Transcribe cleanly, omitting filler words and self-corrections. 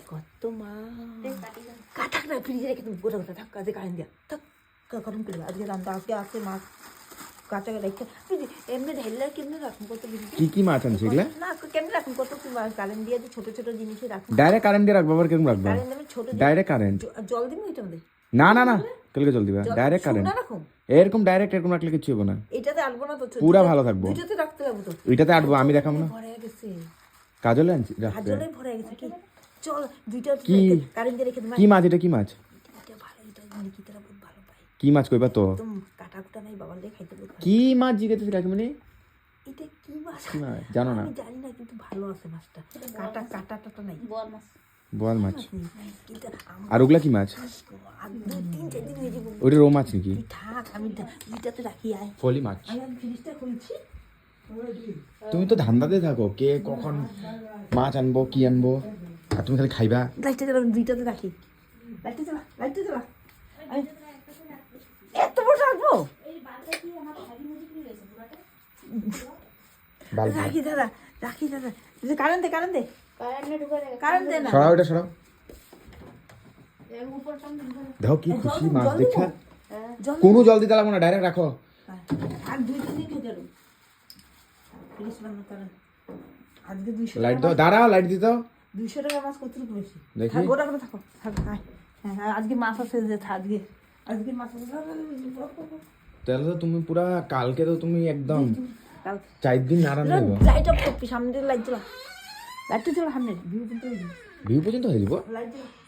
কত মাছ কাটা না ফ্রিজে রেখে তুমি গোটা গোটা থাক কাজে কারেন্ট দেওয়া থাক গরম করে আজকে রান্না আজকে আছে মাছ কাঁচা রেখে এমনি ঢেলে কেমনি রাখুন কত কি কি মাছ আনছে এগুলা না কেমনি রাখুন কত কারেন্ট দিয়ে ছোট ছোট জিনিসে রাখুন ডাইরেক্ট কারেন্ট দিয়ে রাখবো আবার কেমন রাখবো কারেন্ট আমি ছোট ডাইরেক্ট কারেন্ট জল দিবো এটা মধ্যে না না না কালকে জল দিবা ডাইরেক্ট কারেন্ট না রাখুন এরকম ডাইরেক্ট এরকম রাখলে কিছু হবে না এটাতে আটবো না তো পুরা ভালো থাকবো দুটোতে রাখতে লাগবো তো এটাতে আটবো আমি দেখাবো না ভরে গেছে কাজলে আনছি রাখতে কাজলে ভরে গেছে কি চল দুইটা কি কারেন্ট দিয়ে রেখে কি মাছ এটা কি মাছ এটা ভালো এটা নিকিতারা বহুত ভালো পায় কি মাছ কইবা তো একদম কাটা কুটা নাই বাবা দিয়ে খাইতে বহুত কি মাছ জিজ্ঞাসা কাকিমনি এটা কি মাছ কি মাছ জানো না আমি জানি না কিন্তু ভালো আছে মাছটা কাটা কাটা নাই বোয়াল মাছ কিন্তু আর ওগুলা কি মাছ আর 2-3 দিন হয়ে যাবে ওইটা রো মাছ নাকি থাক আমি দুইটাতে রাখি আয় ফলি মাছ আমি ফ্রিজটা খুলছি তুমি তো ধান্দাতে থাকো কে কখন মাছ আনবো কি আনবো আর তুমি খালি খাইবা লাইটটা জ্বালা দুইটাতে রাখি লাইটটা জ্বালা এত বড় রাখবো রাখি দাদা কারেন্ট দে সরাও এটা সরাও দেখো কি খুশি মাছ দেখা কোনো জল দিতে লাগবো না ডাইরেক্ট রাখো আর 2-3 দিন খেতে পারো ফ্রিজ বানানো করেন আজকে 200 লাইট দাও দাঁড়াও লাইট দিতে দাও 200 টাকা মাছ কত রকম বেশি দেখি গোটা করে থাকো থাক হ্যাঁ আজকে মাছ আছে যে আজকে মাছ আছে তাহলে তো তুমি পুরা কালকে তো তুমি একদম কাল 4 দিন না রান্না দেবো লাইট অফ করবি সামনে লাইট জ্বালা সামনে ভিউ পর্যন্ত হয়ে যাব লাইট জ্বালা